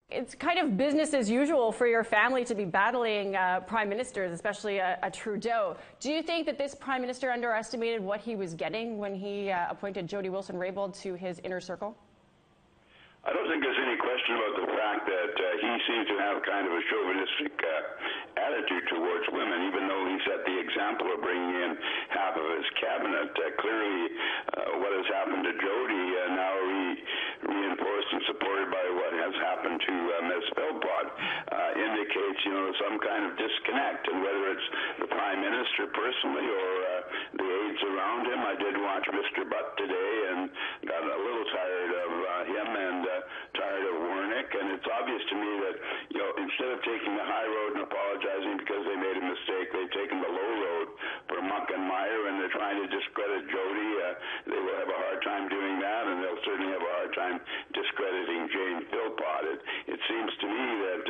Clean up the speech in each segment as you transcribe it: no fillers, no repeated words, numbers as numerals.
It's kind of business as usual for your family to be battling prime ministers, especially a Trudeau. Do you think that this prime minister underestimated what he was getting when he appointed Jody Wilson-Raybould to his inner circle? I don't think there's any question about the fact that he seems to have kind of a chauvinistic attitude towards women, even though he set the example of bringing in half of his cabinet. Clearly, what has happened to Jody now reinforced and supported by what has happened to Ms. Philpott indicates, some kind of disconnect. And whether it's the Prime Minister personally or the aides around him, I did watch Mr. Butt today and got a little tired of him and tired of Warnick, and it's obvious to me that instead of taking the high road and apologizing because they made a mistake, they've taken the low road for muck and mire, and they're trying to discredit Jody. They will have a hard time doing that, and they'll certainly have a hard time discrediting Jane Philpott. It seems to me that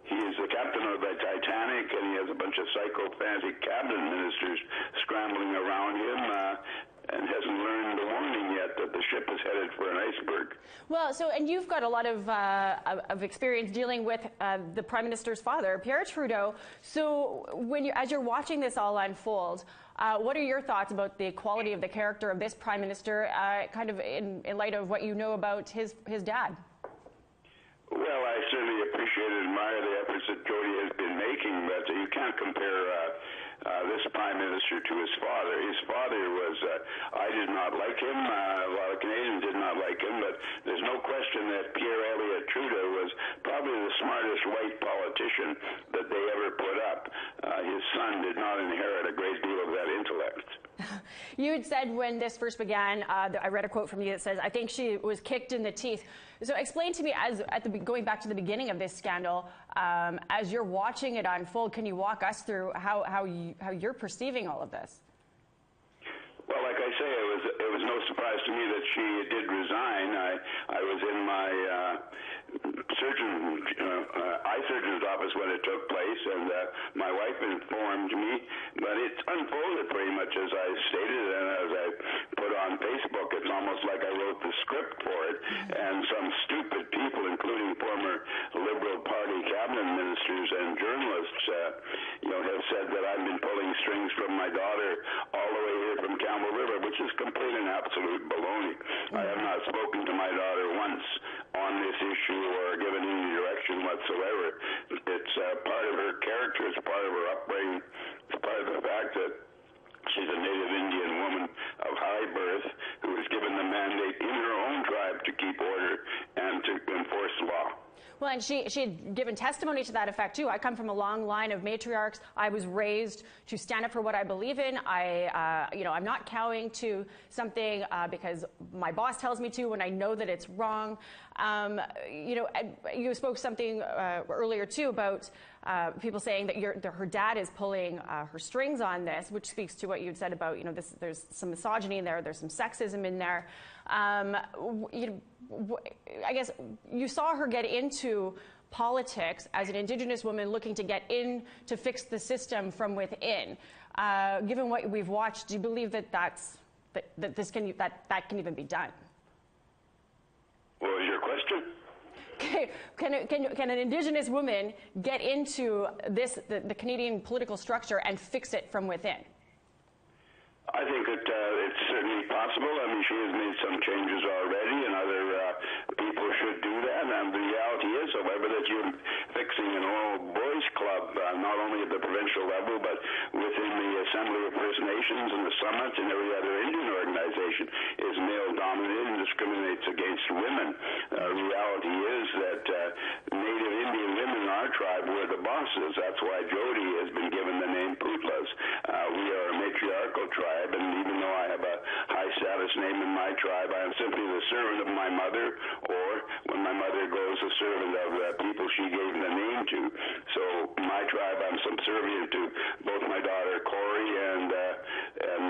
he is the captain of the Titanic, and he has a bunch of psychopathic cabinet ministers scrambling around him. And hasn't learned the warning yet that the ship is headed for an iceberg. Well, and you've got a lot of experience dealing with the Prime Minister's father, Pierre Trudeau. So as you're watching this all unfold, what are your thoughts about the quality of the character of this Prime Minister, kind of in light of what you know about his dad? Well, I certainly appreciate and admire the efforts that Jody has been making, but you can't compare this Prime Minister to his father. His father was, I did not like him, a lot of Canadians did not like him, but there's no question that Pierre Elliott Trudeau was probably the smartest white politician that they ever put up. His son did not inherit a great deal of that intellect. You had said when this first began, I read a quote from you that says, I think she was kicked in the teeth. So explain to me, going back to the beginning of this scandal, as you're watching it unfold, can you walk us through how you're perceiving all of this? Well, like I say, it was no surprise to me that she did resign. I was in my eye surgeon's office when it took place, and my wife informed me, but it's unfolded pretty much as I stated, and as I put on Facebook. It's almost like I wrote the script for it, and some stupid people, including former Liberal Party cabinet ministers and journalists, have said that I've been pulling strings from my daughter all the way here from Campbell River, which is complete and absolute baloney. I have not spoken to my daughter once on this issue or given any direction whatsoever. It's part of her character, it's part of her upbringing, it's part of the fact that she's a Native Indian woman of high birth who was given the mandate in her own tribe to keep order and to enforce law. Well, and she had given testimony to that effect, too. I come from a long line of matriarchs. I was raised to stand up for what I believe in. I'm not cowing to something because my boss tells me to when I know that it's wrong. You spoke something earlier, too, about people saying that her dad is pulling her strings on this, which speaks to what you'd said about, there's some misogyny in there, there's some sexism in there. I guess you saw her get into politics as an Indigenous woman looking to get in to fix the system from within. Given what we've watched, do you believe that that can even be done? What was your question? Okay. Can an Indigenous woman get into the Canadian political structure and fix it from within? I think that it's certainly possible. I mean, she has made some changes already, and other people should do that. And the reality is, however, that you're fixing an all-boys club, not only at the provincial level, but within the Assembly of First Nations and the Summit and every other Indian organization, is male-dominated and discriminates against women. The reality is that Native Indian women in our tribe were the bosses. That's why Jody has been given the name Pootlas. We are a matriarchal tribe, and even though I have a high status name in my tribe, I am simply the servant of my mother, or when my mother goes, a servant of the people she gave the name to. So my tribe, I'm subservient to both my daughter Corey and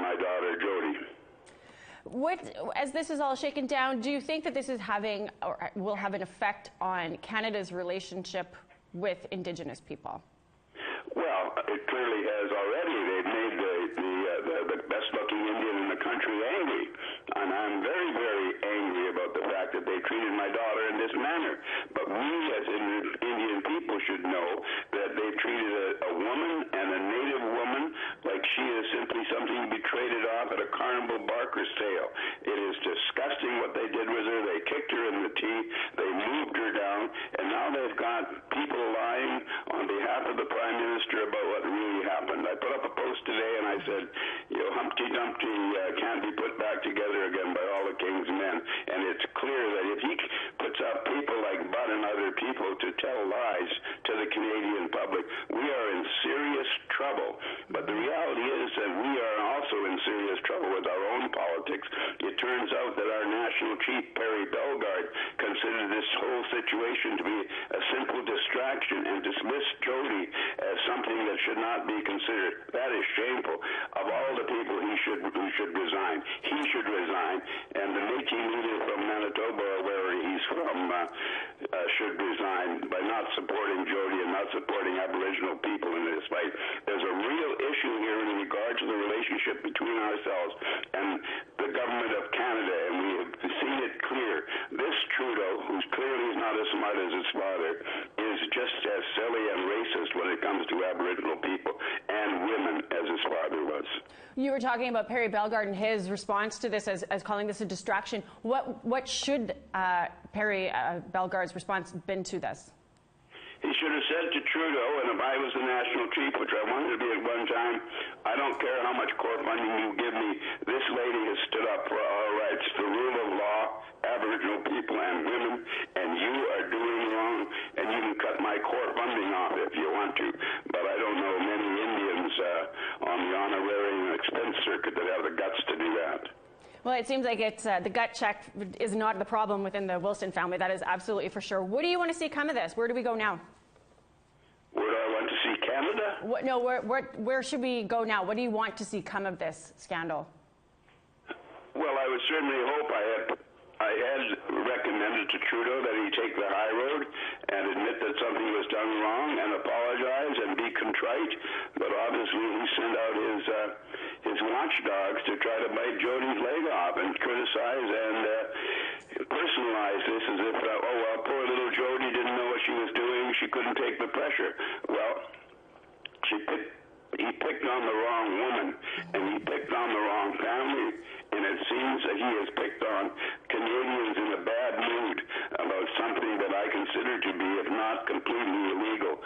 my daughter Jody. As this is all shaken down, do you think that this is having or will have an effect on Canada's relationship with Indigenous people? Well, it clearly has already. They've made the best-looking Indian in the country angry. And I'm very, very angry about the fact that they treated my daughter in this manner. But we, as should know that they've treated a woman and a native woman like she is simply something to be traded off at a carnival barker's tale. It is disgusting what they did with her. They kicked her in the teeth. They moved her down, and now they've got people lying on behalf of the Prime Minister about what really happened. I put up a post today, and I said, Humpty Dumpty can't be put back together again by all the king's men. And it's clear that if he puts up people like Budd and other people to tell lies to the Canadian public, we are in serious trouble. But the reality is that we are also in serious trouble with our own politics. It turns out that our national chief, Perry Bellegarde, considered this whole situation to be a simple distraction and dismissed Jody as something that should not be considered. That is shameful. Of all the people who should resign, he should resign, and the Métis leader from Manitoba, where he's from, should resign by not supporting Jody and not supporting Aboriginal people in this fight. There's a real issue here in regard to the relationship between ourselves and the government of Canada, and we have seen it clear. This Trudeau, who's clearly not as smart as his father, is just as silly and racist when it comes to Aboriginal people and women as his father was. You were talking about Perry Bellegarde and his response to this as calling this a distraction. What should Perry Bellegarde's response been to this? He should have said to Trudeau, and if I was the national chief, which I wanted to be at one time, I don't care how much core funding you give me, this lady has stood up for our rights, the rule of law, Aboriginal people and women, and you are doing wrong, and you can cut my core funding off if you want to. But I don't know many Indians on the honorary and expense circuit that have the guts to do that. Well, it seems like it's the gut check is not the problem within the Wilson family. That is absolutely for sure. What do you want to see come of this? Where do we go now? Where do I want to see Canada? Where should we go now? What do you want to see come of this scandal? Well, I would certainly hope I had recommended to Trudeau that he take the high road and admit that something was done wrong and apologize and be contrite. But obviously he sent out his watchdogs to try to bite Jody's leg off and criticize and personalize this as if, poor little Jody didn't know what she was doing. She couldn't take the pressure. Well, he picked on the wrong woman, and he picked on the wrong family, and it seems that he has picked on Canadians in a bad mood about something that I consider to be, if not completely illegal,